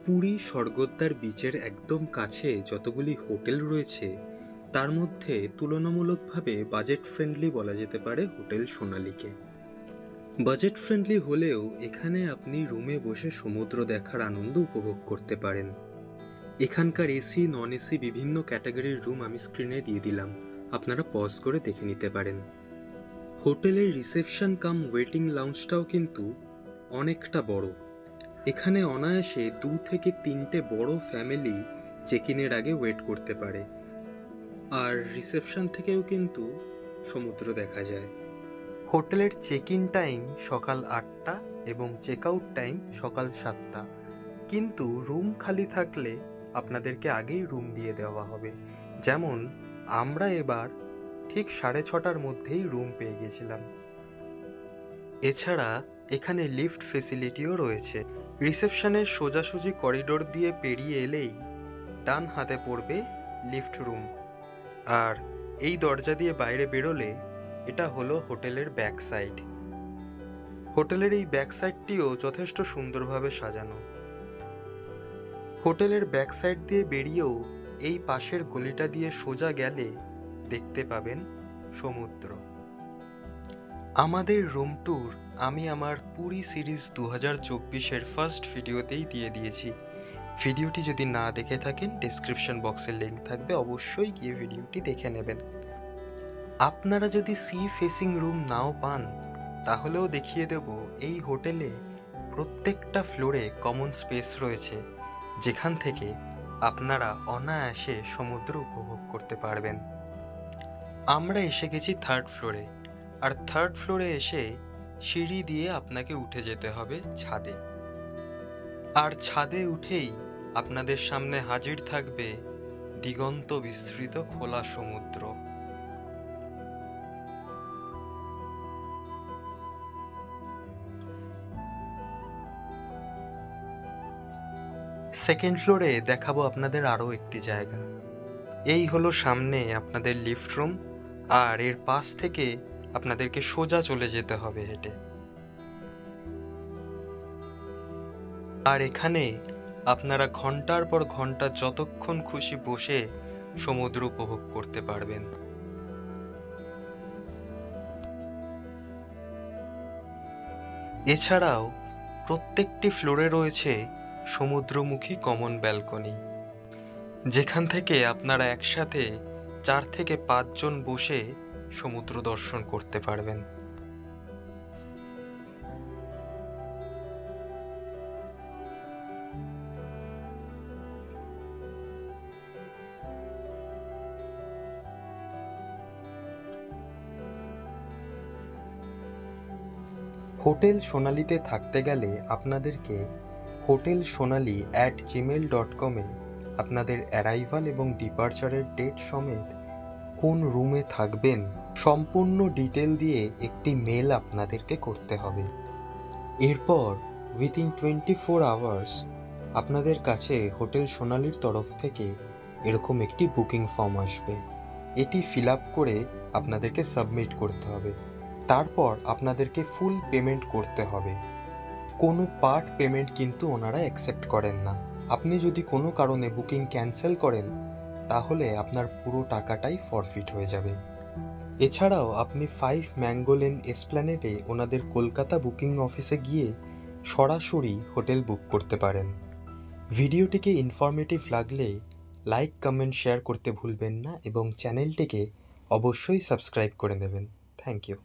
পুরী স্বর্গদ্বার বিচের একদম কাছে যতগুলি হোটেল রয়েছে তার মধ্যে তুলনামূলকভাবে বাজেট ফ্রেন্ডলি বলা যেতে পারে হোটেল সোনালীকে। বাজেট ফ্রেন্ডলি হলেও এখানে আপনি রুমে বসে সমুদ্র দেখার আনন্দ উপভোগ করতে পারেন। এখানকার এসি নন এসি বিভিন্ন ক্যাটাগরির রুম আমি স্ক্রিনে দিয়ে দিলাম, আপনারা পজ করে দেখে নিতে পারেন। হোটেলের রিসেপশন কাম ওয়েটিং লাউঞ্জটাও কিন্তু অনেকটা বড়। এখানে অনায়াসে 2 থেকে 3টে বড় ফ্যামিলি চেক ইনের আগে ওয়েট করতে পারে। আর রিসেপশন থেকেও কিন্তু সমুদ্র দেখা যায়। হোটেলের চেক ইন টাইম সকাল 8টা এবং চেক আউট টাইম সকাল 7টা, কিন্তু রুম খালি থাকলে আপনাদেরকে আগেই রুম দিয়ে দেওয়া হবে। যেমন আমরা এবার ঠিক 6:30টার মধ্যেই রুম পেয়ে গেছিলাম। এছাড়া এখানে লিফট ফেসিলিটিও রয়েছে। রিসেপশনের সোজাসুজি করিডোর দিয়ে পেরিয়ে এলেই ডান হাতে পড়বে লিফট রুম, আর এই দরজা দিয়ে বাইরে বেরোলে এটা হলো হোটেলের ব্যাক সাইড। হোটেলের এই ব্যাক সাইডটিও যথেষ্ট সুন্দরভাবে সাজানো। হোটেলের ব্যাক সাইড দিয়ে বেরিয়েও এই পাশের গলিটা দিয়ে সোজা গেলে দেখতে পাবেন সমুদ্র। আমাদের রুম ট্যুর আমি আমার পুরী সিরিজ 2024-এর ফার্স্ট ভিডিওতেই দিয়ে দিয়েছি। ভিডিওটি যদি না দেখে থাকেন ডেসক্রিপশন বক্সে লিঙ্ক থাকবে, অবশ্যই গিয়ে ভিডিওটি দেখে নেবেন। আপনারা যদি সি ফেসিং রুম নাও পান তাহলেও দেখিয়ে দেব এই হোটেলে প্রত্যেকটা ফ্লোরে কমন স্পেস রয়েছে, যেখান থেকে আপনারা অনায়াসে সমুদ্র উপভোগ করতে পারবেন। আমরা এসে গেছি 3rd ফ্লোরে, আর 3rd ফ্লোরে এসে সিঁড়ি দিয়ে আপনাকে উঠে যেতে হবে ছাদে। আর ছাদে উঠেই আপনাদের সামনে হাজির থাকবে দিগন্ত বিস্তৃত খোলা সমুদ্র। সেকেন্ড ফ্লোরে দেখাবো আপনাদের আরও একটি জায়গা। এই হলো সামনে আপনাদের লিফট রুম, আর এর পাশ থেকে আপনাদেরকে সোজা চলে যেতে হবে হেঁটে। আর এখানে আপনারা ঘন্টার পর ঘন্টা যতক্ষণ খুশি বসে সমুদ্র উপভোগ করতে পারবেন। এছাড়াও প্রত্যেকটি ফ্লোরে রয়েছে সমুদ্রমুখী কমন ব্যালকনি, যেখান থেকে আপনারা একসাথে 4 থেকে 5 জন বসে সমুদ্র দর্শন করতে পারবেন। হোটেল সোনালীতে থাকতে গেলে আপনাদেরকে hotelsonali@gmail.com-এ আপনাদের অ্যারাইভাল এবং ডিপারচারের ডেট সমেত কোন রুমে থাকবেন সম্পূর্ণ ডিটেল দিয়ে একটি মেল আপনাদেরকে করতে হবে। এরপর উইথিন 24 আওয়ার্স আপনাদের কাছে হোটেল সোনালীর তরফ থেকে এরকম একটি বুকিং ফর্ম আসবে। এটি ফিল আপ করে আপনাদেরকে সাবমিট করতে হবে। তারপর আপনাদেরকে ফুল পেমেন্ট করতে হবে। কোনো পার্ট পেমেন্ট কিন্তু ওনারা অ্যাকসেপ্ট করেন না। আপনি যদি কোনো কারণে বুকিং ক্যান্সেল করেন তাহলে আপনার পুরো টাকাটাই ফরফিট হয়ে যাবে। এছাড়াও আপনি 5 ম্যাঙ্গো লেন এসপ্ল্যানেডে ওনাদের কলকাতা বুকিং অফিসে গিয়ে সরাসরি হোটেল বুক করতে পারেন। ভিডিওটিকে ইনফরমেটিভ লাগলে লাইক, কমেন্ট, শেয়ার করতে ভুলবেন না এবং চ্যানেলটিকে অবশ্যই সাবস্ক্রাইব করে নেবেন। Thank you.